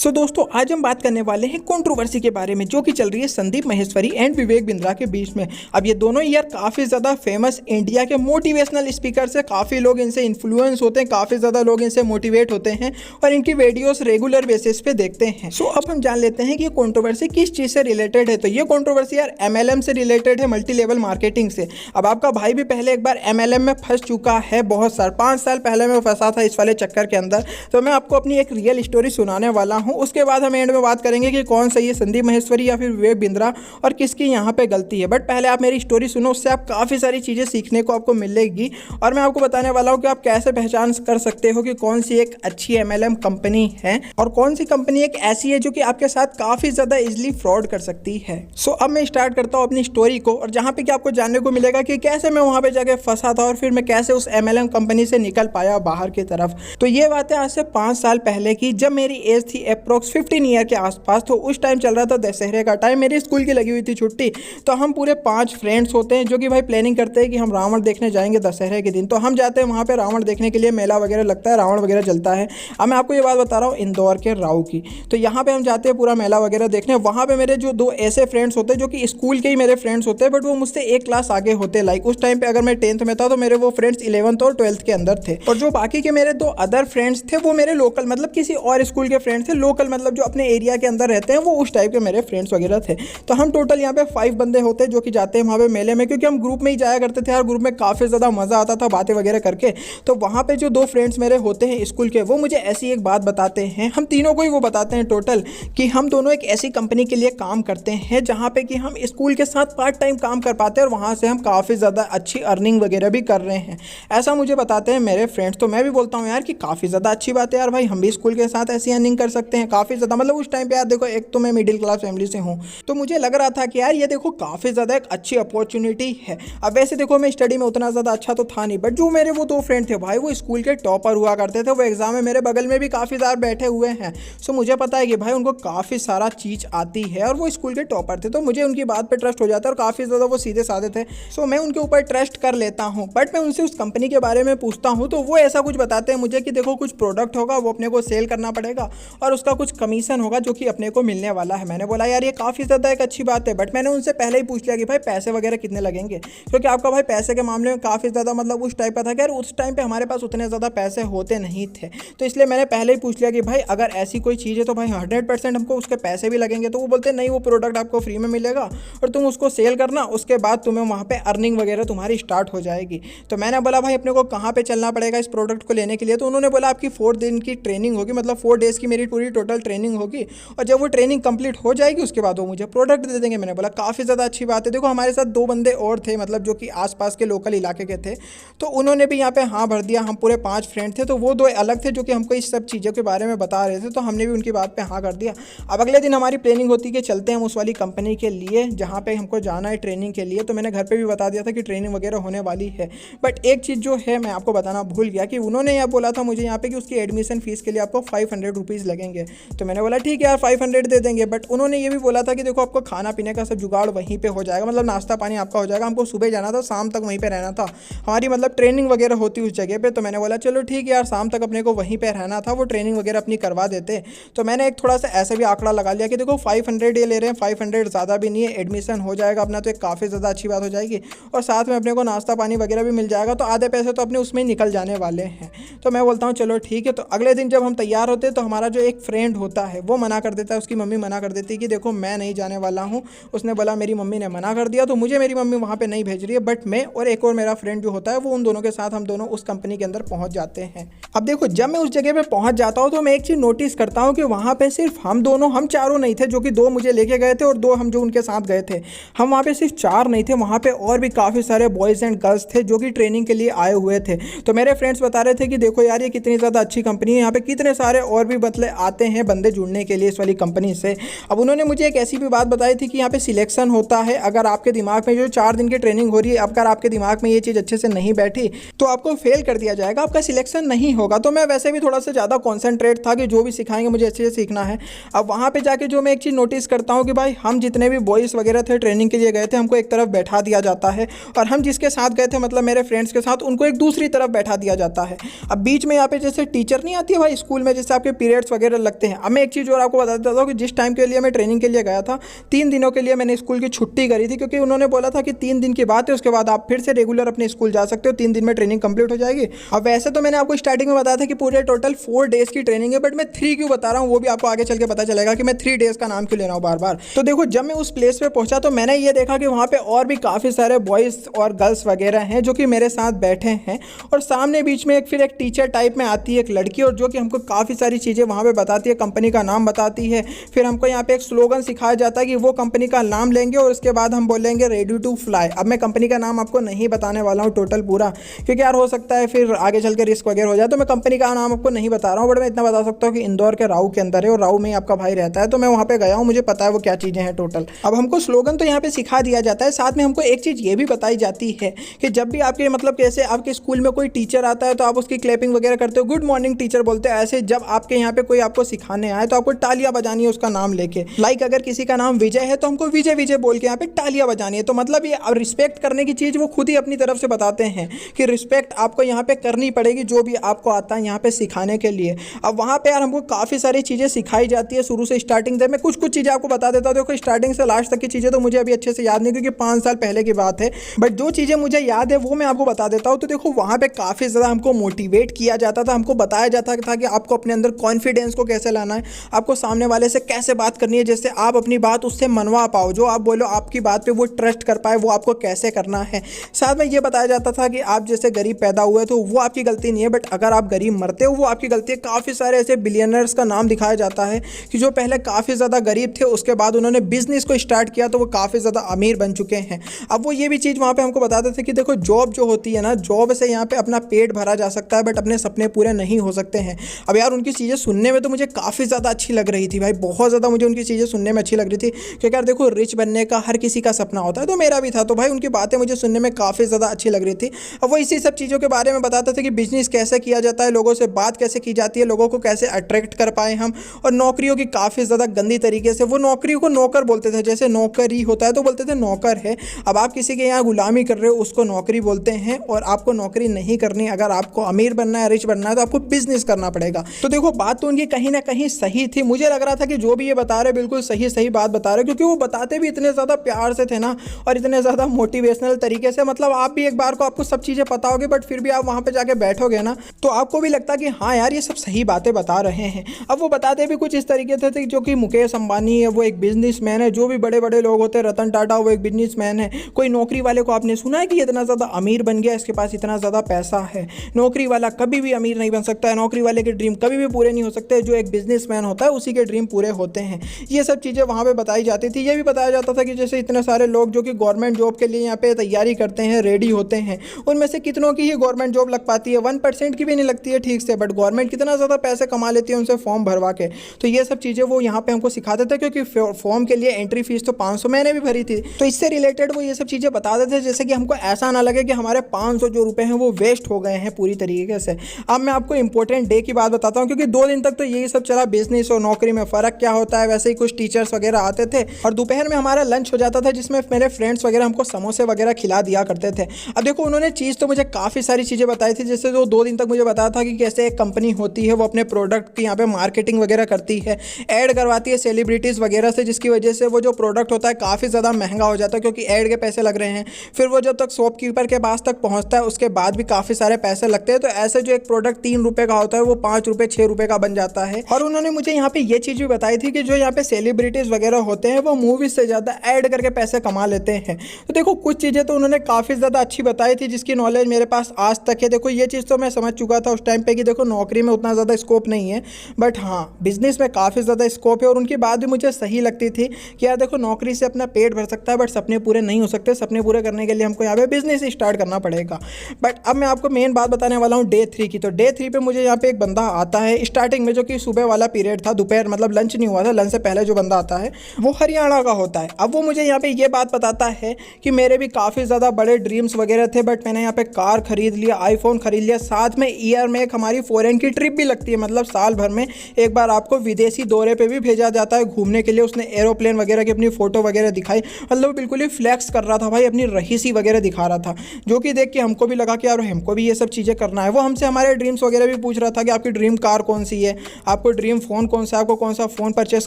सो दोस्तों, आज हम बात करने वाले हैं कंट्रोवर्सी के बारे में जो कि चल रही है संदीप माहेश्वरी एंड विवेक बिंद्रा के बीच में। अब ये दोनों यार काफ़ी ज़्यादा फेमस इंडिया के मोटिवेशनल स्पीकर से, काफ़ी लोग इनसे इन्फ्लुएंस होते हैं, काफ़ी ज़्यादा लोग इनसे मोटिवेट होते हैं और इनकी वीडियोस रेगुलर बेसिस पे देखते हैं। सो अब हम जान लेते हैं कि ये कंट्रोवर्सी किस चीज़ से रिलेटेड है। तो ये कंट्रोवर्सी यार MLM से रिलेटेड है, मल्टी लेवल मार्केटिंग से। अब आपका भाई भी पहले एक बार MLM में फंस चुका है, बहुत साल 5 साल पहले मैं फंसा था इस वाले चक्कर के अंदर। तो मैं आपको अपनी एक रियल स्टोरी सुनाने वाला हूँ। उसके बाद हम एंड में बात करेंगे कि कौन सही है, संदीप माहेश्वरी या फिर विवेक बिंद्रा, और किसकी यहाँ पे गलती है। बट पहले आप मेरी स्टोरी सुनो, उससे आप काफ़ी सारी चीज़ें सीखने को आपको मिलेगी और मैं आपको बताने वाला हूँ कि आप कैसे पहचान कर सकते हो कि कौन सी एक अच्छी MLM कंपनी है और कौन सी कंपनी एक ऐसी है जो कि आपके साथ काफ़ी ज़्यादा इजिली फ्रॉड कर सकती है। सो अब मैं स्टार्ट करता हूँ अपनी स्टोरी को, और जहाँ पे कि आपको जानने को मिलेगा कि कैसे मैं वहाँ पे जाके फंसा था और फिर मैं कैसे उस MLM कंपनी से निकल पाया बाहर की तरफ। तो ये बात है आज से 5 साल पहले की, जब मेरी एज थी अप्रोक्स 15 ईयर के आसपास। तो उस टाइम चल रहा था दशहरे का टाइम, मेरी स्कूल की लगी हुई थी छुट्टी। तो हम पूरे 5 फ्रेंड्स होते हैं जो कि भाई प्लानिंग करते हैं कि हम रावण देखने जाएंगे दशहरे के दिन। तो हम जाते हैं वहाँ पे रावण देखने के लिए, मेला वगैरह लगता है, रावण वगैरह जलता है। अब मैं आपको ये बात बता रहा हूँ इंदौर के राव की। तो यहाँ पे हम जाते हैं पूरा मेला वगैरह देखने। वहाँ पे मेरे जो 2 ऐसे फ्रेंड्स होते हैं जो कि स्कूल के ही मेरे फ्रेंड्स होते हैं, बट वो मुझसे एक क्लास आगे होते। लाइक उस टाइम पे अगर मैं 10th में था तो मेरे वो फ्रेंड्स 11th और 12th के अंदर थे। और जो बाकी के मेरे 2 अदर फ्रेंड्स थे वो मेरे लोकल, मतलब किसी और स्कूल के फ्रेंड्स थे। लोकल मतलब जो अपने एरिया के अंदर रहते हैं, वो उस टाइप के मेरे फ्रेंड्स वगैरह थे। तो हम टोटल यहाँ पे 5 बंदे होते हैं जो कि जाते हैं वहाँ पे मेले में, क्योंकि हम ग्रुप में ही जाया करते थे यार। ग्रुप में काफ़ी ज़्यादा मज़ा आता था बातें वगैरह करके। तो वहाँ पे जो 2 फ्रेंड्स मेरे होते हैं स्कूल के, वो मुझे ऐसी एक बात बताते हैं, हम तीनों को ही वो बताते हैं टोटल, कि हम दोनों एक ऐसी कंपनी के लिए काम करते हैं जहाँ पे कि हम स्कूल के साथ पार्ट टाइम काम कर पाते हैं और वहाँ से हम काफ़ी ज़्यादा अच्छी अर्निंग वगैरह भी कर रहे हैं। ऐसा मुझे बताते हैं मेरे फ्रेंड्स। तो मैं भी बोलता हूँ यार कि काफ़ी ज़्यादा अच्छी बात है यार, भाई हम भी स्कूल के साथ ऐसी अर्निंग कर सकते हैं काफ़ी ज़्यादा। मतलब उस टाइम पे यार देखो, एक तो मैं मिडिल क्लास फैमिली से हूँ, तो मुझे लग रहा था कि यार ये देखो काफ़ी ज़्यादा एक अच्छी अपॉर्चुनिटी है। अब वैसे देखो मैं स्टडी में उतना ज़्यादा अच्छा तो था नहीं, बट जो मेरे वो 2 फ्रेंड थे भाई, वो स्कूल के टॉपर हुआ करते थे। वो एग्जाम में मेरे बगल में भी काफ़ी ज़्यादा बैठे हुए हैं। सो मुझे पता है कि भाई उनको काफ़ी सारा चीज़ आती है और वो स्कूल के टॉपर थे। तो मुझे उनकी बात पर ट्रस्ट हो जाता है और काफ़ी ज़्यादा वो सीधे साधे थे। सो मैं उनके ऊपर ट्रस्ट कर लेता हूँ। बट मैं उनसे उस कंपनी के बारे में पूछता हूँ तो वो ऐसा कुछ बताते हैं मुझे कि देखो कुछ प्रोडक्ट होगा, वो अपने को सेल करना पड़ेगा और उसका कुछ कमीशन होगा जो कि अपने को मिलने वाला है। मैंने बोला यार ये काफ़ी ज़्यादा एक अच्छी बात है, बट मैंने उनसे पहले ही पूछ लिया कि भाई पैसे वगैरह कितने लगेंगे, क्योंकि आपका भाई पैसे के मामले में काफ़ी ज़्यादा मतलब उस टाइप का था कि यार उस टाइम पे हमारे पास उतने ज़्यादा पैसे होते नहीं थे। तो इसलिए मैंने पहले ही पूछ लिया कि भाई अगर ऐसी कोई चीज़ है तो भाई 100% हमको उसके पैसे भी लगेंगे। तो वो बोलते नहीं, वो प्रोडक्ट आपको फ्री में मिलेगा और तुम उसको सेल करना, उसके बाद तुम्हें वहाँ पर अर्निंग वगैरह तुम्हारी स्टार्ट हो जाएगी। तो मैंने बोला भाई अपने को कहाँ पर चलना पड़ेगा इस प्रोडक्ट को लेने के लिए। तो उन्होंने बोला आपकी 4 दिन की ट्रेनिंग होगी, मतलब 4 डेज़ की मेरी पूरी टोटल ट्रेनिंग होगी, और जब वो ट्रेनिंग कंप्लीट हो जाएगी उसके बाद वो मुझे प्रोडक्ट दे देंगे। मैंने बोला काफ़ी ज़्यादा अच्छी बात है। देखो हमारे साथ 2 बंदे और थे, मतलब जो कि आसपास के लोकल इलाके के थे, तो उन्होंने भी यहाँ पे हाँ भर दिया। हम पूरे 5 फ्रेंड थे, तो वो 2 अलग थे जो कि हमको इस सब चीज़ों के बारे में बता रहे थे। तो हमने भी उनकी बात पे हाँ कर दिया। अब अगले दिन हमारी प्लानिंग होती कि चलते हैं हम उस वाली कंपनी के लिए जहाँ पे हमको जाना है ट्रेनिंग के लिए। तो मैंने घर पर भी बता दिया था कि ट्रेनिंग वगैरह होने वाली है। बट एक चीज़ जो है मैं आपको बताना भूल गया कि उन्होंने यह बोला था मुझे यहाँ पे कि उसकी एडमिशन फ़ीस के लिए आपको 500 रुपीज़ लगेंगे। तो मैंने बोला ठीक है यार 500 दे देंगे। बट उन्होंने ये भी बोला था कि देखो आपको खाना पीने का सब जुगाड़ वहीं पे हो जाएगा, मतलब नाश्ता पानी आपका हो जाएगा। हमको सुबह जाना था, शाम तक वहीं पे रहना था, हमारी मतलब ट्रेनिंग वगैरह होती उस जगह पे। तो मैंने बोला चलो ठीक है यार, शाम तक अपने को वहीं पे रहना था, वो ट्रेनिंग वगैरह अपनी करवा देते। तो मैंने एक थोड़ा सा ऐसा भी आंकड़ा लगा लिया कि देखो 500 ये ले रहे हैं, 500 ज़्यादा भी नहीं है, एडमिशन हो जाएगा अपना, तो एक काफ़ी ज़्यादा अच्छी बात हो जाएगी और साथ में अपने को नाश्ता पानी वगैरह भी मिल जाएगा। तो आधे पैसे तो अपने उसमें ही निकल जाने वाले हैं। तो मैं बोलता हूँ चलो ठीक है। तो अगले दिन जब हम तैयार होते तो हमारा जो एक फ्रेंड होता है वो मना कर देता है, उसकी मम्मी मना कर देती है कि देखो मैं नहीं जाने वाला हूँ। उसने बोला मेरी मम्मी ने मना कर दिया, तो मुझे मेरी मम्मी वहाँ पे नहीं भेज रही है। बट मैं और एक और मेरा फ्रेंड जो होता है वो उन दोनों के साथ हम दोनों उस कंपनी के अंदर पहुँच जाते हैं। अब देखो जब मैं उस जगह पे पहुँच जाता हूँ तो मैं एक चीज़ नोटिस करता हूँ कि वहाँ पे सिर्फ हम चारों नहीं थे, जो कि 2 मुझे लेके गए थे और 2 हम जो उनके साथ गए थे। हम वहाँ पे सिर्फ 4 नहीं थे, वहाँ पे और भी काफ़ी सारे बॉयज़ एंड गर्ल्स थे जो कि ट्रेनिंग के लिए आए हुए थे। तो मेरे फ्रेंड्स बता रहे थे कि देखो यार ये कितनी ज़्यादा अच्छी कंपनी है, यहाँ पे कितने सारे और भी मतलब आते हैं बंदे जुड़ने के लिए इस वाली कंपनी से। अब उन्होंने मुझे एक ऐसी भी बात बताई थी कि यहाँ पे सिलेक्शन होता है। अगर आपके दिमाग में जो 4 दिन की ट्रेनिंग हो रही है, अगर आपके दिमाग में ये चीज़ अच्छे से नहीं बैठी तो आपको फेल कर दिया जाएगा, आपका सिलेक्शन नहीं होगा। तो मैं वैसे भी थोड़ा सा ज़्यादा कॉन्सेंट्रेट था कि जो भी सिखाएंगे मुझे अच्छे से सीखना है। अब वहाँ पे जाके जो मैं एक चीज़ नोटिस करता हूँ कि भाई हम जितने भी बॉयज़ वगैरह थे ट्रेनिंग के लिए गए थे, हमको एक तरफ बैठा दिया जाता है, और हम जिसके साथ गए थे मतलब मेरे फ्रेंड्स के साथ, उनको एक दूसरी तरफ बैठा दिया जाता है। अब बीच में यहाँ पे जैसे टीचर नहीं आती है भाई स्कूल में, जैसे आपके पीरियड्स वगैरह लगते हैं। अब मैं एक चीज़ और आपको बता देता हूँ कि जिस टाइम के लिए मैं ट्रेनिंग के लिए गया था, 3 दिनों के लिए मैंने स्कूल की छुट्टी करी थी, क्योंकि उन्होंने बोला था कि 3 दिन की बात है, उसके बाद आप फिर से रेगुलर अपने स्कूल जा सकते हो, 3 दिन में ट्रेनिंग कंप्लीट हो जाएगी। अब वैसे तो मैंने आपको स्टार्टिंग में बताया था कि पूरे टोटल 4 डेज की ट्रेनिंग है, बट मैं 3 क्यों बता रहा हूँ वो भी आपको आगे चल के पता चलेगा कि मैं 3 डेज का नाम क्यों ले रहा हूँ बार बार। तो देखो, जब मैं उस प्लेस पे पहुंचा तो मैंने ये देखा कि वहाँ पे और भी काफ़ी सारे बॉयज़ और गर्ल्स वगैरह हैं जो कि मेरे साथ बैठे हैं, और सामने बीच में फिर एक टीचर टाइप में आती है एक लड़की, और जो कि हमको काफ़ी सारी चीज़ें वहाँ पे बताती है, कंपनी का नाम बताती है। फिर हमको यहाँ पे एक स्लोगन सिखाया जाता है कि वो कंपनी का नाम लेंगे और उसके बाद हम बोलेंगे रेडी टू फ्लाई। अब मैं कंपनी का नाम आपको नहीं बताने वाला हूँ टोटल पूरा, क्योंकि यार हो सकता है फिर आगे चल के रिस्क वगैरह हो जाए, तो मैं कंपनी का नाम आपको नहीं बता रहा हूँ। बट मैं इतना बता सकता हूँ कि इंदौर के राऊ के अंदर है, और राऊ में आपका भाई रहता है, तो मैं वहाँ पे गया हूँ, मुझे पता है वो क्या चीज़ें हैं टोटल। अब हमको स्लोगन तो यहाँ पे सिखा दिया जाता है, साथ में हमको एक चीज़ ये भी बताई जाती है कि जब भी आपके मतलब कैसे आपके स्कूल में कोई टीचर आता है तो आप उसकी क्लैपिंग वगैरह करते हो, गुड मॉर्निंग टीचर बोलते हैं। ऐसे जब आपके यहाँ पे कोई आपको सिखाने आए तो आपको तालियां बजानी है उसका नाम लेके। लाइक अगर किसी का नाम विजय है तो हमको विजय विजय बोल के यहाँ पे तालियां बजानी है। तो मतलब ये रिस्पेक्ट करने की चीज़ वो खुद ही अपनी तरफ से बताते हैं कि रिस्पेक्ट आपको यहाँ पे करनी पड़ेगी जो भी आपको आता है यहाँ पे सिखाने के लिए। अब वहाँ पे यार हमको काफ़ी सारी चीज़ें सिखाई जाती है शुरू से स्टार्टिंग से। मैं कुछ चीज़ें आपको बता देता हूँ। देखो, स्टार्टिंग से लास्ट तक की चीज़ें तो मुझे अभी अच्छे से याद नहीं, क्योंकि 5 साल पहले की बात है, बट जो चीज़ें मुझे याद है वो मैं आपको बता देता हूँ। तो देखो, वहाँ पे काफ़ी ज़्यादा हमको मोटिवेट किया जाता था, हमको बताया जाता था कि आपको अपने अंदर कॉन्फिडेंस को कैसे लाना है, आपको सामने वाले से कैसे बात करनी है जिससे आप अपनी बात उससे मनवा पाओ, जो आप बोलो आपकी बात पे वो ट्रस्ट कर पाए, वो आपको कैसे करना है। साथ में ये बताया जाता था कि आप जैसे गरीब पैदा हुए तो वो आपकी गलती नहीं है, बट अगर आप गरीब मरते हो वो आपकी गलती है। काफ़ी सारे ऐसे बिलियनर्स का नाम दिखाया जाता है कि जो पहले काफ़ी ज़्यादा गरीब थे, उसके बाद उन्होंने बिजनेस को स्टार्ट किया तो वो काफ़ी ज़्यादा अमीर बन चुके हैं। अब वो ये भी चीज़ वहाँ पे हमको बताते थे कि देखो, जॉब जो होती है ना, जॉब से यहाँ पे अपना पेट भरा जा सकता है, बट अपने सपने पूरे नहीं हो सकते हैं। अब यार उनकी चीज़ें सुनने में तो मुझे काफ़ी ज़्यादा अच्छी लग रही थी भाई, बहुत ज़्यादा मुझे उनकी चीज़ें सुनने में अच्छी लग रही थी, क्योंकि यार देखो, रिच बनने का हर किसी का सपना होता है, तो मेरा भी था। तो भाई उनकी बातें मुझे सुनने में काफ़ी ज़्यादा अच्छी लग रही थी। अब वो इसी सब चीज़ों के बारे में बताते थे कि बिजनेस कैसे किया जाता है, लोगों से बात कैसे की जाती है, लोगों को कैसे अट्रैक्ट कर पाए हम, और नौकरियों की काफ़ी ज़्यादा गंदी तरीके से वो नौकरियों को नौकर बोलते थे। जैसे नौकरी होता है तो बोलते थे नौकर है। अब आप किसी के यहाँ गुलामी कर रहे हो उसको नौकरी बोलते हैं, और आपको नौकरी नहीं करनी, अगर आपको अमीर बनना है, रिच बनना है, तो आपको बिजनेस करना पड़ेगा। तो देखो, बात तो उनकी कहीं ना कहीं सही थी। मुझे लग रहा था कि जो भी ये बता रहे बिल्कुल सही बात बता रहे, क्योंकि वो बताते भी इतने ज़्यादा प्यार से थे ना, और इतने ज़्यादा मोटिवेशनल तरीके से। मतलब आप भी एक बार को आपको सब चीज़ें पता होगी, बट फिर भी आप वहाँ पे जाके बैठोगे ना तो आपको भी लगता कि हाँ यार ये सब सही बातें बता रहे हैं। अब वो बताते भी कुछ इस तरीके से थे जो कि मुकेश अंबानी है वो एक बिजनेसमैन है, जो भी बड़े बड़े लोग होते हैं, रतन टाटा वो एक बिजनेसमैन है। कोई नौकरी वाले को आपने सुना है कि इतना ज़्यादा अमीर बन गया, इसके पास इतना ज़्यादा पैसा है? नौकरी वाला कभी भी अमीर नहीं बन सकता है, नौकरी वाले के ड्रीम कभी भी पूरे नहीं हो सकते। जो एक बिजनेसमैन होता है उसी के ड्रीम पूरे होते हैं। ये सब चीज़ें वहाँ पे बताई जाती थी। ये भी बताया जाता था कि जैसे इतने सारे लोग जो कि गवर्नमेंट जॉब के लिए यहाँ पे तैयारी करते हैं, रेडी होते हैं, उनमें से कितनों की ही गवर्नमेंट जॉब लग पाती है? 1% की भी नहीं लगती है ठीक से, बट गवर्नमेंट कितना ज़्यादा पैसे कमा लेती है उनसे फॉर्म भरवा के। तो ये सब चीज़ें वो यहाँ पे हमको सिखाते थे, क्योंकि फॉर्म के लिए एंट्री फीस तो 500 मैंने भी भरी थी, तो इससे रिलेटेड वो ये सब चीज़ें बताते थे, जैसे कि हमको ऐसा ना लगे कि हमारे 500 जो रुपए हैं वो वेस्ट हो गए हैं पूरी तरीके से। अब मैं आपको इंपॉर्टेंट डे की बात बताता हूँ, क्योंकि 2 दिन तक तो यही सब चला, बिजनेस और नौकरी में फ़र्क क्या होता है। वैसे ही कुछ टीचर्स वगैरह आते थे, और दोपहर में हमारा लंच हो जाता था, जिसमें मेरे फ्रेंड्स वगैरह हमको समोसे वगैरह खिला दिया करते थे। अब देखो, उन्होंने चीज़ तो मुझे काफ़ी सारी चीज़ें बताई थी, जैसे जो 2 दिन तक मुझे बताया था कि कैसे एक कंपनी होती है वो अपने प्रोडक्ट की यहाँ पे मार्केटिंग वगैरह करती है, ऐड करवाती है सेलिब्रिटीज़ वगैरह से, जिसकी वजह से वो जो प्रोडक्ट होता है काफ़ी ज़्यादा महंगा हो जाता है, क्योंकि ऐड के पैसे लग रहे हैं। फिर वो जब तक शॉपकीपर के पास तक पहुँचता है उसके बाद भी काफ़ी सारे पैसे लगते हैं। तो ऐसे जो एक प्रोडक्ट 3 रुपये का होता है वो 5 रुपये 6 रुपये का बन जाता है। और उन्होंने मुझे यहाँ पे ये चीज़ भी बताई थी कि जो यहाँ पे सेलिब्रिटीज़ वगैरह होते हैं वो मूवीज़ से ज़्यादा ऐड करके पैसे कमा लेते हैं। तो देखो, कुछ चीज़ें तो उन्होंने काफ़ी ज़्यादा अच्छी बताई थी, जिसकी नॉलेज मेरे पास आज तक है। देखो, ये चीज़ तो मैं समझ चुका था उस टाइम पे कि देखो, नौकरी में उतना ज़्यादा स्कोप नहीं है, बट हाँ बिजनेस में काफ़ी ज़्यादा स्कोप है। और उनकी बात भी मुझे सही लगती थी कि यार देखो, नौकरी से अपना पेट भर सकता है, बट सपने पूरे नहीं हो सकते। सपने पूरे करने के लिए हमको यहाँ पे बिजनेस स्टार्ट करना पड़ेगा। बट अब मैं आपको मेन बात बताने वाला हूँ डे 3 की। तो डे 3 पे मुझे यहाँ पे एक बंदा आता है स्टार्टिंग में, जो कि सुबह वाला पीरियड था, दोपहर मतलब लंच नहीं हुआ था, लंच से पहले जो बंदा आता है वो हरियाणा का होता है। अब वो मुझे यहाँ पे ये बात बताता है कि मेरे भी काफ़ी ज़्यादा बड़े ड्रीम्स वगैरह थे, बट मैंने यहाँ पे कार खरीद लिया, आईफोन खरीद लिया, साथ में ईयर में एक हमारी फॉरेन की ट्रिप भी लगती है, मतलब साल भर में एक बार आपको विदेशी दौरे पे भी भेजा जाता है घूमने के लिए। उसने एरोप्लेन वगैरह की अपनी फ़ोटो वगैरह दिखाई, मतलब बिल्कुल ही फ्लैक्स कर रहा था भाई, अपनी रहीसी वगैरह दिखा रहा था, जो कि देख के हमको भी लगा कि यार हमको भी ये सब चीज़ें करना है। वो हमसे हमारे ड्रीम्स वगैरह भी पूछ रहा था कि आपकी ड्रीम कार कौन सी है, आप आपको ड्रीम फ़ोन कौन सा है, आपको कौन सा फ़ोन परचेस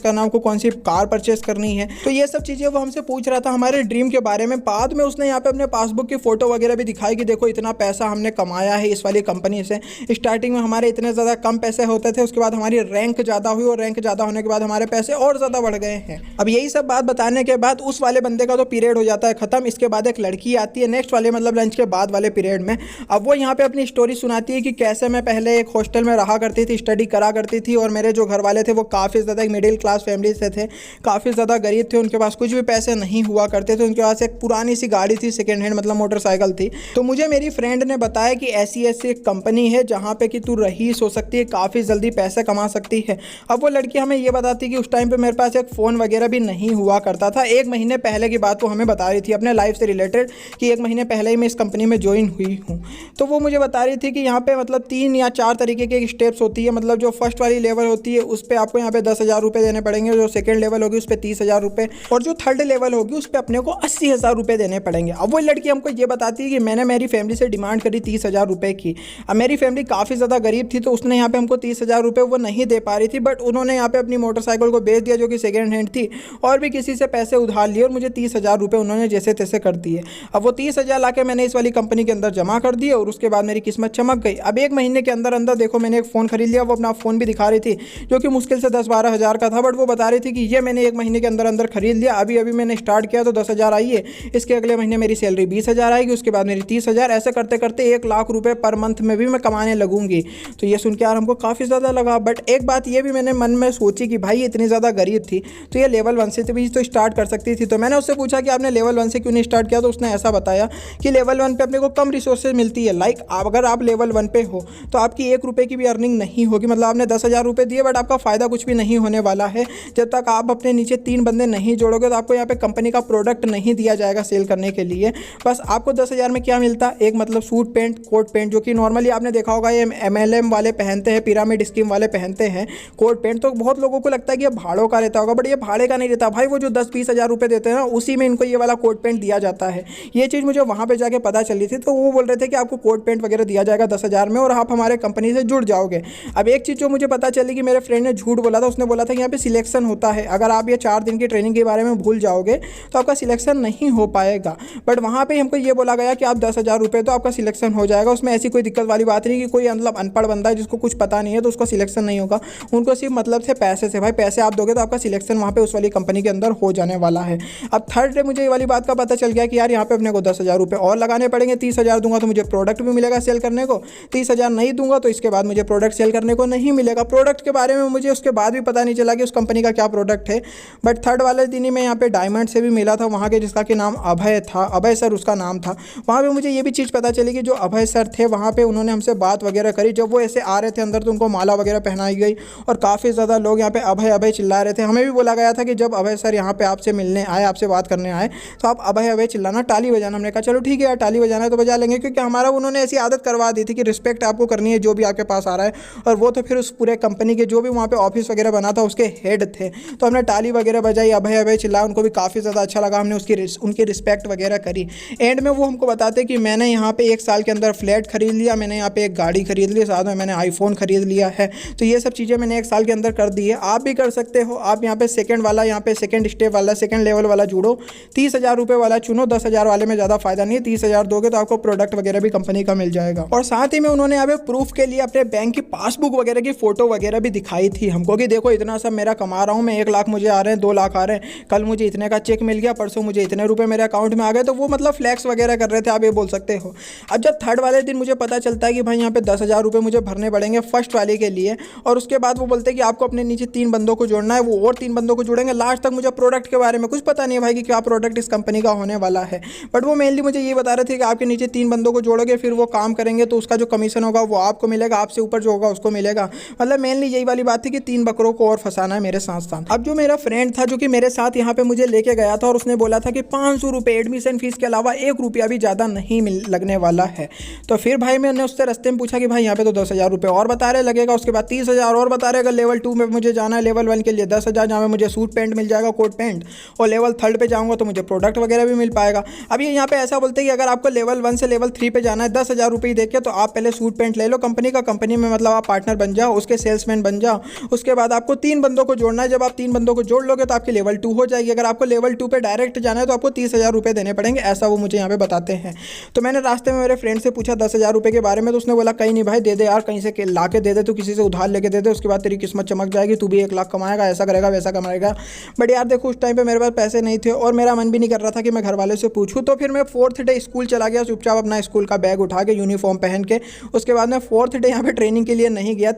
करना है, आपको कौन सी कार परचेस करनी है। तो ये सब चीज़ें वो हमसे पूछ रहा था हमारे ड्रीम के बारे में। बाद में उसने यहाँ पे अपने पासबुक की फ़ोटो वगैरह भी दिखाई कि देखो इतना पैसा हमने कमाया है इस वाली कंपनी से। स्टार्टिंग में हमारे इतने ज़्यादा कम पैसे होते थे, उसके बाद हमारी रैंक ज़्यादा हुई और रैंक ज़्यादा होने के बाद हमारे पैसे और ज़्यादा बढ़ गए हैं। अब यही सब बात बताने के बाद उस वाले बंदे का तो पीरियड हो जाता है ख़त्म। इसके बाद एक लड़की आती है नेक्स्ट वाले मतलब लंच के बाद वाले पीरियड में। अब वो यहाँ पे अपनी स्टोरी सुनाती है कि कैसे मैं पहले एक हॉस्टल में रहा करती थी, स्टडी करा करती थी और मेरे जो घर वाले थे वो काफ़ी ज़्यादा एक मिडिल क्लास फैमिली से थे, काफ़ी ज़्यादा गरीब थे, उनके पास कुछ भी पैसे नहीं हुआ करते थे। उनके पास एक पुरानी सी गाड़ी थी, सेकेंड हैंड मतलब मोटरसाइकिल थी। तो मुझे मेरी फ्रेंड ने बताया कि ऐसी ऐसी एक कंपनी है जहाँ पे कि तू रईस हो सकती है, काफ़ी जल्दी पैसे कमा सकती है। अब वो लड़की हमें ये बताती कि उस टाइम पे मेरे पास एक फ़ोन वगैरह भी नहीं हुआ करता था। 1 महीने पहले की बात वो हमें बता रही थी अपने लाइफ से रिलेटेड कि 1 महीने पहले ही मैं इस कंपनी में ज्वाइन हुई हूँ। तो वो मुझे बता रही थी कि यहाँ पे मतलब 3 या 4 तरीके के स्टेप्स होती है। मतलब जो फर्स्ट वाली लेवल होती है उस पर आपको यहाँ पे 10,000 रुपये देने पड़ेंगे, जो सेकंड लेवल होगी उस पर 30,000 रुपये और जो थर्ड लेवल होगी उस पर अपने को 80,000 रुपये देने पड़ेंगे। अब वो लड़की हमको ये बताती है कि मैंने मेरी फैमिली से डिमांड करी 30,000 रुपये की। अब मेरी फैमिली काफ़ी ज़्यादा गरीब थी तो उसने यहाँ पे हमको 30,000 रुपये वो नहीं दे पा रही थी, बट उन्होंने यहाँ पे अपनी मोटरसाइकिल को बेच दिया जो कि सेकेंड हैंड थी और भी किसी से पैसे उधार लिए और मुझे 30,000 रुपये उन्होंने जैसे तैसे कर दिए। अब वो 30,000 ला के मैंने इस वाली कंपनी के अंदर जमा कर दिए और उसके बाद मेरी किस्मत चमक गई। अब 1 महीने के अंदर अंदर देखो मैंने एक फ़ोन खरीद लिया। वो अपना फ़ोन भी दिखा रही थी जो कि मुश्किल से 10-12 हज़ार का था, बट वो बता रही थी कि ये मैंने 1 महीने के अंदर अंदर खरीद लिया। अभी अभी मैंने स्टार्ट किया तो 10,000 आई है, इसके अगले महीने मेरी सैलरी 20,000 आएगी, उसके बाद मेरी 30,000, ऐसे करते करते 1 लाख रुपये पर मंथ में भी मैं कमाने लगूंगी। तो ये सुन के यार हमको काफ़ी ज़्यादा लगा। बट एक बात ये भी मैंने मन में सोची कि भाई इतनी ज़्यादा गरीब थी तो ये लेवल 1 से भी तो स्टार्ट कर सकती थी। तो मैंने उससे पूछा कि आपने लेवल 1 से क्यों नहीं स्टार्ट किया, तो उसने ऐसा बताया कि लेवल 1 पे अपने को कम रिसोर्सेज मिलती है। लाइक अगर आप लेवल 1 पे हो तो आपकी 1 रुपये की भी अर्निंग नहीं होगी। मतलब आपने 10,000 रुपये दिए बट आपका फ़ायदा कुछ भी नहीं होने वाला है। जब तक आप अपने नीचे 3 बंदे नहीं जोड़ोगे तो आपको यहाँ पे कंपनी का प्रोडक्ट नहीं दिया जाएगा सेल करने के लिए। बस आपको 10,000 में क्या मिलता है, एक मतलब सूट पैंट कोट पैंट, जो कि नॉर्मली आपने देखा होगा ये MLM वाले पहनते हैं, पिरामिड स्कीम वाले पहनते हैं कोट पैंट। तो बहुत लोगों को लगता है कि ये भाड़ों का रहता होगा, बट ये भाड़े का नहीं रहता भाई। वो जो 10-20 हज़ार रुपये देते हैं ना उसी में इनको ये वाला कोट पैंट दिया जाता है। ये चीज़ मुझे वहाँ पे जाके पता चली थी। तो वो बोल रहे थे कि आपको कोट पैंट वगैरह दिया जाएगा 10,000 में और आप हमारे कंपनी से जुड़ जाओगे। अब एक चीज़ जो मुझे पता चली कि मेरे फ्रेंड ने झूठ बोला था। उसने बोला था कि यहाँ पे सिलेक्शन होता है, अगर आप ये 4 दिन की ट्रेनिंग के बारे में भूल जाओगे तो आपका सिलेक्शन नहीं हो पाएगा। बट वहाँ पे हमको ये बोला गया कि आप 10,000 रुपये तो आपका सिलेक्शन हो जाएगा। उसमें ऐसी कोई दिक्कत वाली बात नहीं कि कोई मतलब अनपढ़ बंदा है जिसको कुछ पता नहीं है तो उसका सिलेक्शन नहीं होगा। उनको सिर्फ मतलब से पैसे से, भाई पैसे आप दोगे तो आपका सिलेक्शन वहाँ पे उस वाली कंपनी के अंदर हो जाने वाला है। अब थर्ड डे मुझे ये वाली बात का पता चल गया कि यार यहाँ पे अपने को 10,000 रुपये और लगाने पड़ेंगे। 30,000 दूंगा तो मुझे प्रोडक्ट भी मिलेगा सेल करने को, 30,000 नहीं दूंगा तो इसके बाद मुझे प्रोडक्ट सेल करने को नहीं मिलेगा। प्रोडक्ट के बारे में मुझे उसके बाद भी पता नहीं चला कि उस कंपनी का क्या प्रोडक्ट है। बट थर्ड वाले दिन ही मैं यहाँ पे डायमंड से भी मिला था वहाँ के, जिसका कि नाम अभय था, अभय सर उसका नाम था। वहाँ पे मुझे ये भी चीज़ पता चली कि जो अभय सर थे वहाँ पे उन्होंने हमसे बात वगैरह करी। जब वो ऐसे आ रहे थे अंदर तो उनको माला वगैरह पहनाई गई और काफ़ी ज़्यादा लोग यहाँ पे अभय अभय चिल्ला रहे थे। हमें भी बोला गया था कि जब अभय सर यहाँ पे आपसे मिलने आए, आपसे बात करने आए तो आप अभय अभय चिल्लाना, टाली बजाना। हमने कहा चलो ठीक है यार, टाली बजाना है तो बजा लेंगे, क्योंकि हमारा उन्होंने ऐसी आदत करवा दी थी कि रिस्पेक्ट आपको करनी है जो भी आपके पास आ रहा है। और वो तो फिर उस पूरे कंपनी के जो भी वहाँ पे ऑफिस वगैरह बना था उसके हेड थे। तो हमने टाली वगैरह बजाई, अभय अभय चिल्लाया, उनको भी काफ़ी ज़्यादा अच्छा लगा। हमने उनकी रिस्पेक्ट वगैरह करी। एंड में वो हमको बताते कि मैंने यहाँ पे 1 साल के अंदर फ्लैट खरीद लिया, मैंने यहाँ पे एक गाड़ी खरीद ली, साथ में मैंने आईफोन खरीद लिया है। तो ये सब चीज़ें मैंने 1 साल के अंदर कर दी है। आप भी कर सकते हो। आप यहाँ पे सेकंड वाला, यहाँ पे सेकंड स्टेप वाला, सेकंड लेवल वाला जुड़ो, 30,000 रुपये वाला चुनो। 10,000 वाले में ज़्यादा फायदा नहीं है। 30,000 दोगे तो आपको प्रोडक्ट वगैरह भी कंपनी का मिल जाएगा। और साथ ही में उन्होंने यहाँ पे प्रूफ के लिए अपने बैंक की पासबुक वगैरह की फोटो वगैरह भी दिखाई थी हमको कि देखो इतना सब मेरा कमा रहा हूँ मैं, 1 लाख मुझे आ रहे हैं, 2 लाख आ रहे हैं, कल मुझे इतने का चेक मिल गया, परसों मुझे इतने रुपए मेरे अकाउंट में आ गए। तो वो मतलब फ्लैक्स वगैरह कर रहे थे, आप ये बोल सकते हो। अब जब थर्ड वाले दिन मुझे पता चलता है कि भाई यहाँ पे 10,000 रुपये मुझे भरने पड़ेंगे फर्स्ट वाले के लिए, और उसके बाद वो बोलते हैं कि आपको अपने नीचे 3 बंदों को जोड़ना है, वो और 3 बंदों को जोड़ेंगे। लास्ट तक मुझे प्रोडक्ट के बारे में कुछ पता नहीं है भाई कि क्या प्रोडक्ट इस कंपनी का होने वाला है। बट वो मेनली मुझे ये बता रहे थे कि आपके नीचे 3 बंदों को जोड़ोगे, फिर वो काम करेंगे तो उसका जो कमीशन होगा वो आपको मिलेगा, आपसे ऊपर जो होगा उसको मिलेगा। मतलब मेनली यही वाली बात थी कि 3 बकरों को और फंसाना है मेरे साथ साथ। अब जो मेरा फ्रेंड था जो कि मेरे साथ यहाँ पे मुझे लेके गया था और उसने बोला था कि 500 रुपये एडमिशन फीस के अलावा 1 रुपया भी ज़्यादा नहीं लगने वाला है। तो फिर भाई मैंने उससे रास्ते में पूछा कि भाई यहाँ पे तो 10,000 रुपये और बता रहे लगेगा, उसके बाद 30,000 और बता रहे अगर लेवल 2 में मुझे जाना है, लेवल 1 के लिए 10,000 जहाँ में मुझे सूट पैंट मिल जाएगा, कोट पैंट, और लेवल 3 पे जाऊँगा तो मुझे प्रोडक्ट वगैरह भी मिल पाएगा। अब ये यहाँ पे ऐसा बोलते हैं कि अगर आपको लेवल 1 से लेवल 3 पे जाना है 10,000 रुपये देके तो आप पहले सूट पैंट ले लो कंपनी का, कंपनी में मतलब आप पार्टनर बन जाओ, उसके सेल्समैन बन जाओ। उसके बाद आपको 3 बंदों को जोड़ना है, जब आप 3 बंदों को जोड़ लोगे तो आपकी लेवल 2 हो जाएगी। अगर आपको लेवल 2 पे डायरेक्ट जाना है तो आपको 30,000 रुपये देने पड़ेंगे, ऐसा वो मुझे यहाँ पे बताते हैं। तो मैंने रास्ते में मेरे फ्रेंड से पूछा 10,000 रुपये के बारे में, तो उसने बोला कहीं नहीं भाई, दे दे यार, कहीं से ला के दे दे, तू किसी से उधार लेके दे दे, उसके बाद तेरी किस्मत चमक जाएगी, तू भी 1 लाख कमाएगा, ऐसा करेगा वैसा कमाएगा। बट यार देखो उस टाइम पे मेरे पास पैसे नहीं थे और मेरा मन भी नहीं कर रहा था कि मैं घर वाले से पूछूं। तो फिर मैं 4th डे स्कूल चला गया चुपचाप, अपना स्कूल का बैग उठा के, यूनिफॉर्म पहन के। उसके बाद मैं 4th डे यहाँ पे ट्रेनिंग के लिए नहीं गया।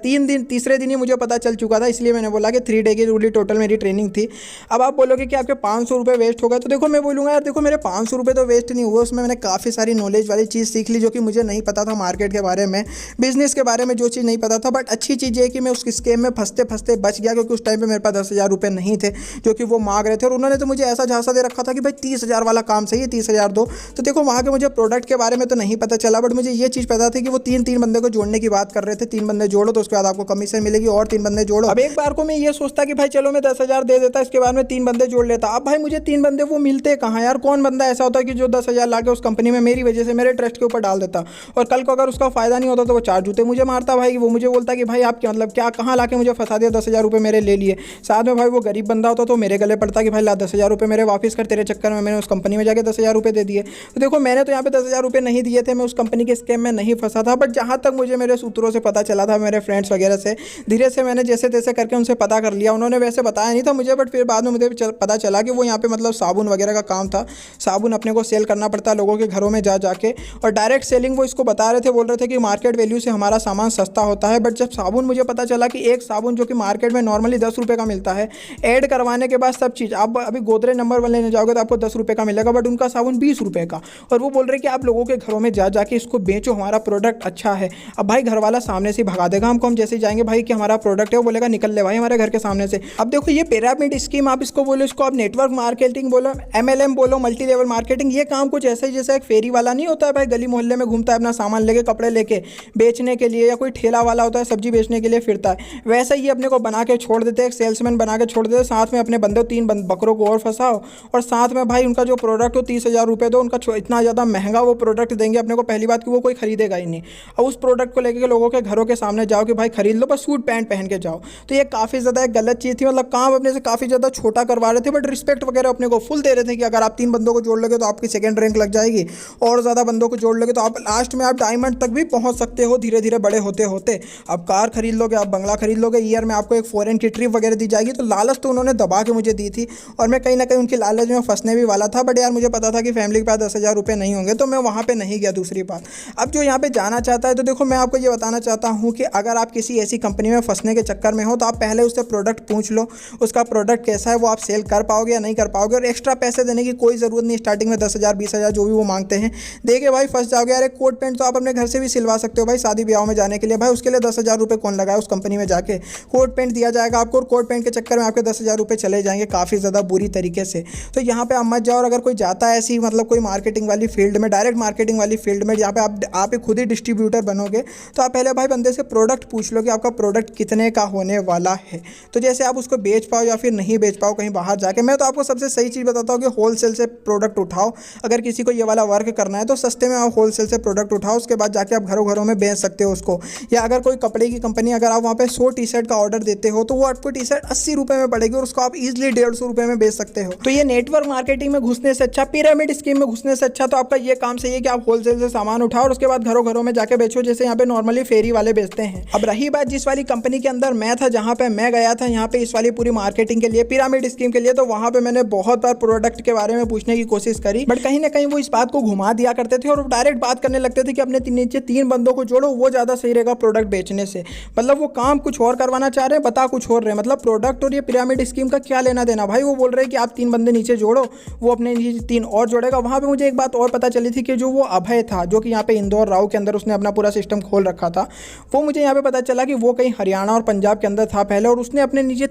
तीसरे दिन ही मुझे पता चल चुका था, इसलिए मैंने बोला कि 3 डे की टोटल मेरी ट्रेनिंग थी। अब आप बोलोगे कि आपके 500 रुपये वेस्ट हो गए, तो देखो मैं बोलूँगा यार देखो मेरे 500 रुपये तो वेस्ट नहीं हुए, उसमें मैंने काफ़ी सारी नॉलेज वाली चीज़ सीख ली जो कि मुझे नहीं पता था, मार्केट के बारे में, बिजनेस के बारे में जो चीज़ नहीं पता था। बट अच्छी चीज़ ये कि मैं उस स्कैम में फंसते फंसते बच गया, क्योंकि उस टाइम पे मेरे पास 10,000 रुपये नहीं थे जो कि वो मांग रहे थे। और उन्होंने तो मुझे ऐसा झांसा दे रखा था कि भाई 30,000 वाला काम सही है, 30,000 दो। तो देखो वहाँ के मुझे प्रोडक्ट के बारे में तो नहीं पता चला, बट मुझे ये चीज़ पता थी कि वो 3 बंदे को जोड़ने की बात कर रहे थे। 3 बंदे जोड़ो तो उसके बाद आपको कमीशन मिलेगी, और 3 बंदे जोड़ो। अब एक बार को मैं ये सोचता कि भाई चलो मैं 10,000 दे देता, इसके बाद में 3 बंदे जोड़ लेता। अब भाई मुझे 3 बंदे वो मिलते कहाँ यार? कौन बंदा ऐसा होता है कि जो 10,000 ला के उस कंपनी में मेरी वजह से मेरे ट्रस्ट के ऊपर डाल देता, और कल को अगर उसका फायदा नहीं होता तो वो 4 जूते मुझे मारता भाई। वो मुझे बोलता कि भाई आप क्या मतलब क्या कहाँ ला के मुझे फंसा दिया, 10,000 रुपये मेरे ले लिए। साथ में भाई वो गरीब बंदा होता तो मेरे गले पड़ता कि भाई ला 10,000 रुपये मेरे वापस कर, तेरे चक्कर में मैंने उस कंपनी में जाके 10,000 रुपये दे दिए। तो देखो मैंने तो यहाँ पे 10,000 रुपये नहीं दिए थे, मैं उस कंपनी के स्कैम में नहीं फंसा था। बट जहाँ तक मुझे मेरे सूत्रों से पता चला था, मेरे फ्रेंड्स वगैरह से, धीरे से मैंने जैसे तैसे करके उनसे पता कर लिया। उन्होंने वैसे बताया नहीं था मुझे, बट फिर बाद में मुझे पता चला कि वो यहाँ पे मतलब साबुन वगैरह का काम था। साबुन अपने को सेल करना पड़ता है लोगों के घरों में जा जाके, और डायरेक्ट सेलिंग वो इसको बता रहे थे, बोल रहे थे कि मार्केट वैल्यू से हमारा सामान सस्ता होता है। बट जब साबुन मुझे पता चला कि एक साबुन जो कि मार्केट में नॉर्मली 10 रुपये का मिलता है, ऐड करवाने के बाद सब चीज़, आप अभी गोदरेज नंबर 1 लेने जाओगे तो आपको 10 रुपये का मिलेगा, बट उनका साबुन 20 रुपये का। और वो बोल रहे कि आप लोगों के घरों में जा जाके इसको बेचो, हमारा प्रोडक्ट अच्छा है। अब भाई घर वाला सामने से भगा देगा हमको, हम जैसे जाएंगे भाई कि हमारा प्रोडक्ट है, वो बोलेगा निकल ले भाई हमारे घर के सामने से। अब देखो ये पिरामिड स्कीम आप इसको बोलो, इसको आप नेटवर्क मार्केटिंग बोलो, MLM बोलो, मल्टी लेवल मार्केटिंग, ये काम कुछ ऐसा ही जैसा एक फेरी वाला नहीं होता है भाई, गली मोहल्ले में घूमता है अपना सामान लेके, कपड़े लेके बेचने के लिए, या कोई ठेला वाला होता है सब्जी बेचने के लिए फिरता है, वैसा ही अपने को बना के छोड़ देते हैं, एक सेल्समैन बना के छोड़ देते हैं। साथ में अपने बंदे 3 बकरों को और फंसाओ, और साथ में भाई उनका जो प्रोडक्ट हो 30,000 रुपये दो, उनका इतना ज़्यादा महंगा वो प्रोडक्ट देंगे अपने को, पहली बात कि वो कोई खरीदेगा ही नहीं। और उस प्रोडक्ट को लेकर लोगों के घरों के सामने जाओ कि भाई खरीद लो, बस सूट पैंट पहन के जाओ। तो ये काफ़ी ज़्यादा एक गलत चीज़ थी, मतलब काम अपने से काफ़ी ज़्यादा छोटा करवा रहे थे, बट रिस्पेक्ट वगैरह अपने को फुल दे रहे थे कि अगर आप 3 बंदों को जोड़ लोगे तो आपकी सेकंड रैंक लग जाएगी, और ज़्यादा बंदों को जोड़ लोगे तो आप लास्ट में आप डायमंड तक भी पहुँच सकते हो, धीरे धीरे बड़े होते होते। आप कार खरीद लोगे, आप बंगला खरीद लोगे, ईयर में आपको एक फॉरेन की ट्रिप वगैरह दी जाएगी। तो लालच तो उन्होंने दबा के मुझे दी थी, और मैं कहीं ना कहीं उनकी लालच में फंसने भी वाला था। बट यार मुझे पता था कि फैमिली के पास 10,000 रुपये नहीं होंगे, तो मैं वहाँ पे नहीं गया। दूसरी बात, अब जो यहाँ पे जाना चाहता है, तो देखो मैं आपको ये बताना चाहता हूँ कि अगर आप किसी ऐसी कंपनी में फंसने के चक्कर में हो, तो आप पहले उससे प्रोडक्ट पूछ लो, उसका प्रोडक्ट कैसा है, वो आप सेल कर पाओगे या नहीं कर पाओगे। और एक्स्ट्रा पैसे देने की कोई ज़रूरत नहीं, स्टार्टिंग में 10,000 20,000 जो भी वो मांगते हैं दे के भाई फंस जाओगे। यार एक कोट पैंट तो आप अपने घर से भी सिलवा सकते हो भाई, शादी ब्याह में जाने के लिए, भाई उसके लिए 10,000 रुपये कौन लगाए? उस कंपनी में जाके कोट पैंट दिया जाएगा आपको, और कोट पैंट के चक्कर में आपके 10,000 रुपये चले जाएंगे काफ़ी ज़्यादा बुरी तरीके से। तो यहाँ पे आप मत जाओ। और अगर कोई जाता है ऐसी मतलब कोई मार्केटिंग वाली फील्ड में, डायरेक्ट मार्केटिंग वाली फील्ड में, जहाँ पे आप खुद ही डिस्ट्रीब्यूटर बनोगे, तो आप पहले भाई बंदे से प्रोडक्ट पूछ लो कि आपका प्रोडक्ट कितने का होने वाला है, तो जैसे आप उसको बेच पाओ या फिर नहीं बेच पाओ कहीं बाहर जाके। मैं तो आपको सबसे सही चीज़ बताता हूँ कि होलसेल से प्रोडक्ट उठाओ। अगर किसी को ये वाला वर्क करना है तो सस्ते में आप होलसेल से प्रोडक्ट उठाओ, उसके बाद जाके आप घरों घरों में बेच सकते हो उसको। या अगर कोई कपड़े की कंपनी, अगर आप वहाँ पे 100 टी-शर्ट का ऑर्डर देते हो, तो वो आपको टी-शर्ट 80 रुपये में पड़ेगी, और उसको आप ईजिली 150 रुपये में बेच सकते हो। तो ये नेटवर्क मार्केटिंग में घुसने से अच्छा, पिरामिड स्कीम में घुसने से अच्छा तो आपका ये काम सही है कि आप होलसेल से सामान उठाओ और उसके बाद घरों घरों में जाके बेचो, जैसे यहाँ पे नॉर्मली फेरी वाले बेचते हैं। अब रही बात जिस वाली कंपनी के अंदर मैं था, जहाँ पे मैं गया था यहाँ पे इस वाली पूरी मार्केटिंग के लिए, पिरामिड स्कीम के लिए, तो वहाँ पे मैंने बहुत बार प्रोडक्ट के बारे में पूछने की कोशिश करी, बट कहीं ना कहीं वो इस बात को घुमा दिया करते थे और डायरेक्ट बात करने लगते थे कि अपने नीचे 3 बंदों को जोड़ो, वो ज़्यादा सही रहेगा प्रोडक्ट बेचने से। मतलब वो काम कुछ और करवाना चाह रहे हैं, बता कुछ और रहे। मतलब प्रोडक्ट और ये पिरामिड स्कीम का क्या लेना देना भाई? वो बोल रहे हैं कि आप 3 बंदे नीचे जोड़ो, वो अपने नीचे 3 और जोड़ेगा। वहाँ पे मुझे एक बात और पता चली थी कि जो वो अभय था, जो कि यहाँ पे इंदौर राव के अंदर उसने अपना पूरा सिस्टम खोल रखा था, वो मुझे यहाँ पे पता चला कि वो कहीं हरियाणा और पंजाब के अंदर था पहले, और उसने अपने नीचे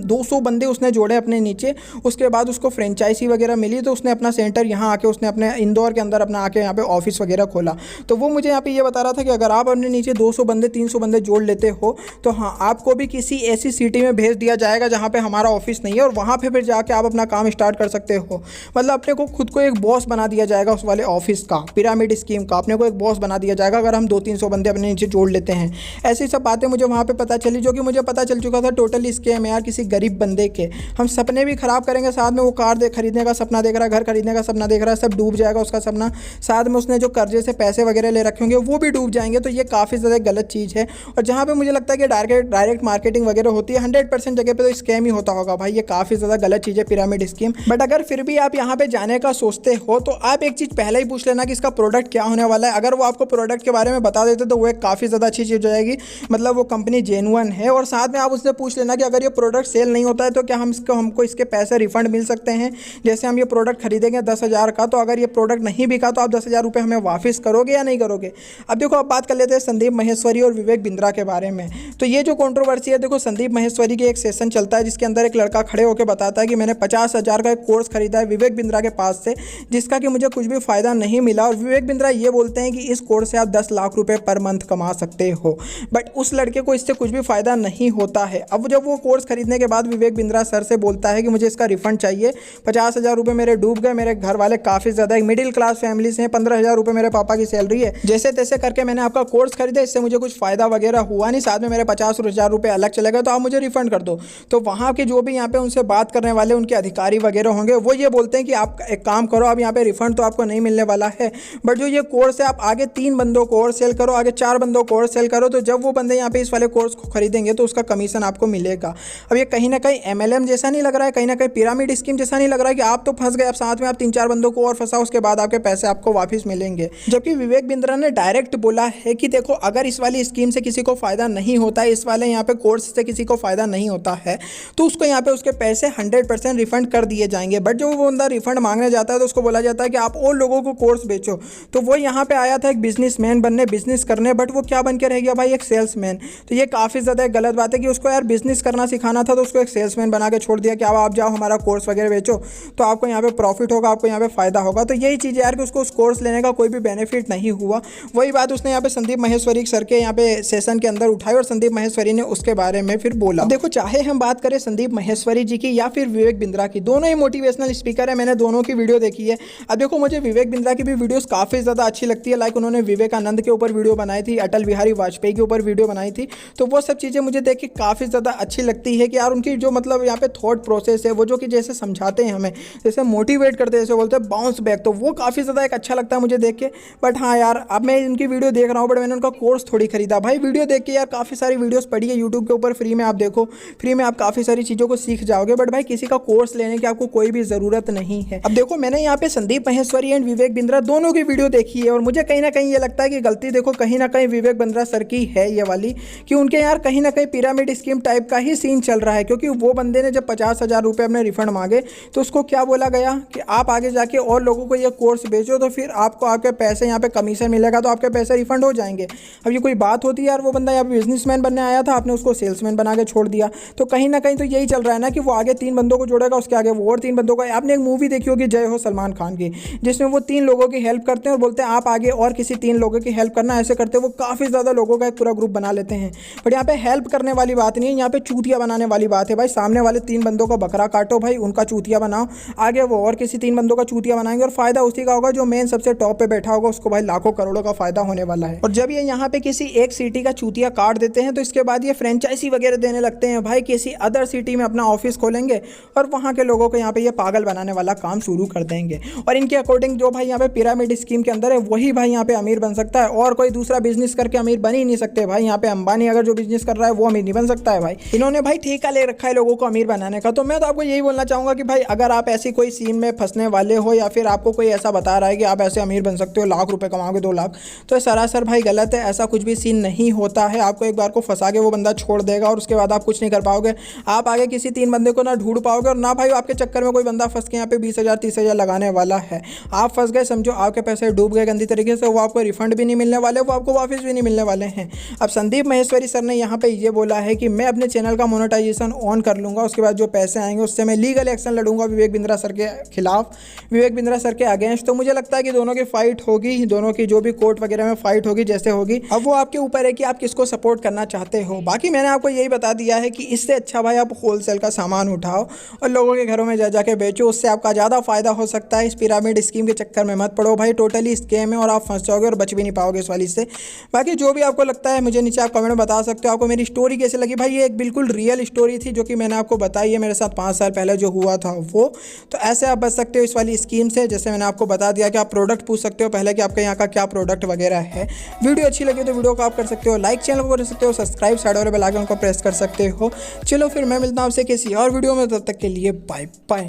200 बंदे उसने जोड़े अपने नीचे। उसके बाद उसको फ्रेंचाइजी वगैरह मिली, तो उसने अपना सेंटर यहाँ आके उसने अपने इंदौर के अंदर अपना आके यहाँ पे ऑफिस वगैरह खोला। तो वो मुझे यहाँ पे ये बता रहा था कि अगर आप अपने नीचे 200 बंदे 300 बंदे जोड़ लेते हो, तो हाँ आपको भी किसी ऐसी सिटी में भेज दिया जाएगा जहाँ पे हमारा ऑफिस नहीं है, और वहाँ पे फिर जाके आप अपना काम स्टार्ट कर सकते हो। मतलब अपने को खुद को एक बॉस बना दिया जाएगा उस वाले ऑफिस का, पिरामिड स्कीम का। अपने को एक बॉस बना दिया जाएगा अगर हम 200-300 बंदे अपने नीचे जोड़ लेते हैं। ऐसी सब बातें मुझे वहाँ पे पता चली, जो कि मुझे पता चल चुका था टोटली स्कैम है यार किसी गरीब बंदे के। हम सपने भी खराब करेंगे, साथ में वो कार खरीदने का सपना देख रहा है, घर खरीदने का सपना देख रहा है, सब डूब जाएगा उसका सपना। साथ में उसने जो कर्जे से पैसे वगैरह ले रखे होंगे वो भी डूब जाएंगे। तो ये काफ़ी ज़्यादा गलत चीज़ है। और जहाँ पे मुझे लगता है कि डायरेक्ट मार्केटिंग वगैरह होती है 100% जगह पे तो स्कैम ही होता होगा भाई। ये काफ़ी ज़्यादा गलत चीज़ है पिरामिड स्कीम। बट अगर फिर भी आप यहाँ पे जाने का सोचते हो तो आप एक चीज़ पहले ही पूछ लेना कि इसका प्रोडक्ट क्या होने वाला है। अगर वो आपको प्रोडक्ट के बारे में बता देते तो वो एक काफ़ी ज़्यादा अच्छी चीज़ हो जाएगी, मतलब वो कंपनी जेन्युइन है। और साथ में आप उससे पूछ लेना कि अगर ये प्रोडक्ट सेल नहीं होता है तो क्या हमको इसके पैसे रिफंड मिल सकते हैं। जैसे हम ये प्रोडक्ट खरीदेंगे 10,000 का, तो अगर ये प्रोडक्ट नहीं बिका तो आप 10,000 रुपये हमें वापस करोगे या नहीं करोगे। अब देखो, अब बात कर लेते हैं संदीप माहेश्वरी और विवेक बिंद्रा के बारे में। तो ये जो कंट्रोवर्सी है, देखो संदीप माहेश्वरी के एक सेशन चलता है जिसके अंदर एक लड़का खड़े होकर बताता है कि मैंने 50,000 का एक कोर्स खरीदा है विवेक बिंद्रा के पास से, जिसका कि मुझे कुछ भी फायदा नहीं मिला। और विवेक बिंद्रा ये बोलते हैं कि इस कोर्स से आप 10 लाख रुपए पर मंथ कमा सकते हो, बट उस लड़के को इससे कुछ भी फायदा नहीं होता है। अब जब वो कोर्स खरीदने के बाद विवेक बिंद्रा सर से बोलता है कि मुझे इसका रिफंड चाहिए, 50,000 रुपये मेरे डूब गए, मेरे घर वाले काफ़ी ज़्यादा एक मिडिल क्लास फैमिली से हैं, 15,000 रुपये मेरे पापा की सैलरी है, जैसे तैसे करके मैंने आपका कोर्स खरीदा, इससे मुझे कुछ फायदा वगैरह हुआ नहीं, साथ में मेरे 50,000 रुपये अलग चले गए, तो आप मुझे रिफंड कर दो। तो वहाँ के जो भी यहाँ पे उनसे बात करने वाले उनके अधिकारी वगैरह होंगे वो ये बोलते हैं कि आप एक काम करो, अब यहाँ पे रिफंड तो आपको नहीं मिलने वाला है, बट जो ये कोर्स है आप आगे 3 बंदों को और सेल करो, आगे 4 बंदों को और सेल करो, तो जब वो बंदे यहाँ पे इस वाले कोर्स को खरीदेंगे तो उसका कमीशन आपको मिलेगा। अब ये कहीं ना कहीं MLM जैसा नहीं लग रहा है, कहीं ना कहीं पिरामिड स्कीम जैसा नहीं लग रहा है कि आप तो फंस गए, अब साथ में आप 3-4 बंदों को और फंसाओ, उसके बाद आपके पैसे आपको वापस मिलेंगे। जबकि विवेक बिंद्रा ने डायरेक्ट बोला है कि देखो, अगर इस वाली स्कीम से किसी को फायदा नहीं होता है, इस वाले यहाँ पे कोर्स से किसी को फायदा नहीं होता है, तो उसको यहाँ पे उसके पैसे 100% रिफंड कर दिए जाएंगे। बट जो वो बंदा रिफंड मांगने जाता है तो उसको बोला जाता है कि आप और लोगों को कोर्स बेचो। तो वो यहाँ पे आया था एक बिजनेसमैन बनने, बिजनेस करने, बट वो क्या बन के रह गया भाई, एक सेल्समैन। तो ये काफ़ी ज़्यादा गलत बात है कि उसको यार बिजनेस करना सिखाना था तो उसको एक सेल्समैन बना के छोड़ दिया कि अब आप जाओ हमारा कोर्स वगैरह बेचो, तो आपको यहाँ पे प्रॉफिट होगा, आपको यहाँ पे फ़ायदा होगा। तो यही चीज़ यार कि उसको उस कोर्स लेने का कोई भी बेनिफिट नहीं हुआ। वही बात उसने यहाँ पे संदीप माहेश्वरी सर के यहाँ पे सेशन के अंदर उठाई और संदीप माहेश्वरी ने उसके बारे में फिर बोला। देखो, चाहे हम बात करें संदीप माहेश्वरी जी की या फिर विवेक बिंद्रा की, दोनों ही मोटिवेशनल स्पीकर है, मैंने दोनों की वीडियो देखी है। अब देखो, मुझे विवेक बिंद्रा की भी वीडियोस काफ़ी ज़्यादा अच्छी लगती है, लाइक उन्होंने विवेकानंद के ऊपर वीडियो बनाई थी, अटल बिहारी वाजपेयी के ऊपर वीडियो बनाई थी, तो वो सब चीज़ें मुझे देख के काफ़ी ज़्यादा अच्छी लगती है कि यार उनकी जो मतलब यहाँ पे थॉट प्रोसेस है, वो जो कि जैसे समझाते हैं हमें, जैसे मोटिवेट करते हैं, जैसे बोलते हैं बाउंस बैक, तो वो काफ़ी ज़्यादा एक अच्छा लगता है मुझे देख के। बट हाँ यार, अब मैं इनकी वीडियो देख रहा हूँ, बट मैंने उनका कोर्स थोड़ी खरीदा भाई। वीडियो देख के यार काफ़ी सारी वीडियोस पड़ी है यूट्यूब के ऊपर, फ्री में आप देखो, फ्री में आप काफ़ी सारी चीज़ों को सीख जाओगे, बट भाई किसी का कोर्स लेने की आपको कोई भी ज़रूरत नहीं है। अब देखो, मैंने यहाँ पे संदीप माहेश्वरी एंड विवेक बिंद्रा दोनों की वीडियो देखी है और मुझे कहीं ना कहीं ये लगता है कि गलती देखो कहीं ना कहीं विवेक बिंद्रा सर की है ये वाली, कि उनके यार कहीं ना कहीं पिरामिड स्कीम टाइप का ही सीन चल रहा है। क्योंकि वो बंदे ने जब 50,000 रुपये अपने रिफंड मांगे तो उसको क्या बोला गया कि आप आगे जाके और लोगों को ये कोर्स बेचो तो फिर आपको आपके पैसे यहाँ पे कमीशन मिलेगा, तो आपके पैसे रिफंड हो जाएंगे। अब ये कोई बात होती है यार, वो बंदा यहाँ पे बिजनेसमैन बनने आया था, आपने उसको सेल्समैन बना के छोड़ दिया। तो कहीं ना कहीं तो यही चल रहा है ना कि वो आगे 3 बंदों को जोड़ेगा, उसके आगे वो और 3 बंदों का। आपने एक मूवी देखी होगी जय हो सलमान खान की, जिसमें वो 3 लोगों की हेल्प करते हैं और बोलते हैं आप आगे और किसी 3 लोगों की हेल्प करना, ऐसे करते वो काफ़ी ज़्यादा लोगों का एक पूरा ग्रुप बना लेते हैं। बट यहाँ पे हेल्प करने वाली बात नहीं है, यहाँ पे चूतिया बनाने वाली बात है भाई। सामने वाले 3 बंदों का बकरा काटो भाई, उनका चूतिया बनाओ, आगे वो और किसी 3 बंदों का चूतिया बनाएंगे और फायदा उसी का होगा जो मेन सबसे टॉप पे बैठा होगा, उसको भाई लाखों करोड़ों का फायदा होने वाला है। और जब ये यहाँ पे किसी एक सिटी का चूतिया काट देते हैं तो इसके बाद ये फ्रेंचाइजी वगैरह देने लगते हैं भाई, किसी अदर सिटी में अपना ऑफिस खोलेंगे और वहाँ के लोगों को यहाँ पे ये पागल बनाने वाला काम शुरू कर देंगे। और इनके अकॉर्डिंग जो भाई यहाँ पे पिरामिड स्कीम के अंदर है वही भाई यहाँ पे अमीर बन सकता है, और कोई दूसरा बिजनेस करके अमीर बन ही नहीं सकते भाई। यहाँ पे अंबानी अगर जो बिजनेस कर रहा है वो अमीर नहीं बन सकता है भाई। इन्होंने भाई ठेका ले रखा है लोगों को अमीर बनाने का। तो मैं तो आपको यही बोलना चाहूँगा कि भाई अगर आप ऐसी कोई सीन में फंसने वाले हो या फिर आपको कोई ऐसा बता रहा है कि आप ऐसे अमीर बन सकते हो, लाख रुपए कमाओगे 2 लाख, तो सरासर भाई गलत है। ऐसा कुछ भी सीन नहीं होता है। आपको एक बार को फंसा के वो बंदा छोड़ देगा और उसके बाद आप कुछ नहीं कर पाओगे। आप आगे किसी 3 बंदे को ना ढूंढ पाओगे और ना भाई आपके चक्कर में कोई बंदा फंस के यहाँ पे 20,000 30,000 लगाने वाला है। आप फंस गए, समझो आपके पैसे डूब गए गंदी तरीके से, वो आपको रिफंड भी नहीं मिलने वाले, वो आपको वापस भी नहीं मिलने वाले हैं। अब संदीप माहेश्वरी सर ने यहाँ पे ये बोला है कि मैं अपने चैनल का मोनेटाइजेशन ऑन कर लूँगा, उसके बाद जो पैसे आएंगे उससे मैं legal action लड़ूंगा Vivek Bindra sir के खिलाफ, विवेक बिंद्रा सर के अगेंस्ट। तो मुझे लगता है कि दोनों की फाइट होगी, दोनों की जो भी कोर्ट वगैरह में फाइट होगी जैसे होगी, अब वो आपके ऊपर है कि आप किसको सपोर्ट करना चाहते हो। बाकी मैंने आपको यही बता दिया है कि इससे अच्छा भाई आप होलसेल का सामान उठाओ और लोगों के घरों में जा जाके बेचो, उससे आपका ज़्यादा फायदा हो सकता है। इस पिरामिड स्कीम के चक्कर में मत पड़ो भाई, टोटली स्कैम है और आप फंस जाओगे और बच भी नहीं पाओगे इस वाली से। बाकी जो भी आपको लगता है मुझे नीचे आप कमेंट में बता सकते हो आपको मेरी स्टोरी कैसे लगी। भाई ये एक बिल्कुल रियल स्टोरी थी जो कि मैंने आपको बताई है, मेरे साथ 5 साल पहले जो हुआ था वो। तो ऐसे आप बच सकते हो इस वाली स्कीम से। जैसे मैंने आपको बता दिया कि आप प्रोडक्ट पूछ सकते हो पहले कि आपके यहाँ का क्या प्रोडक्ट वगैरह है। वीडियो अच्छी लगी तो वीडियो को आप कर सकते हो लाइक, चैनल को कर सकते हो सब्सक्राइब, साइड वाले बेल आइकन को प्रेस कर सकते हो। चलो फिर मैं मिलता हूँ आपसे किसी और वीडियो में, तब तक के लिए बाय बाय।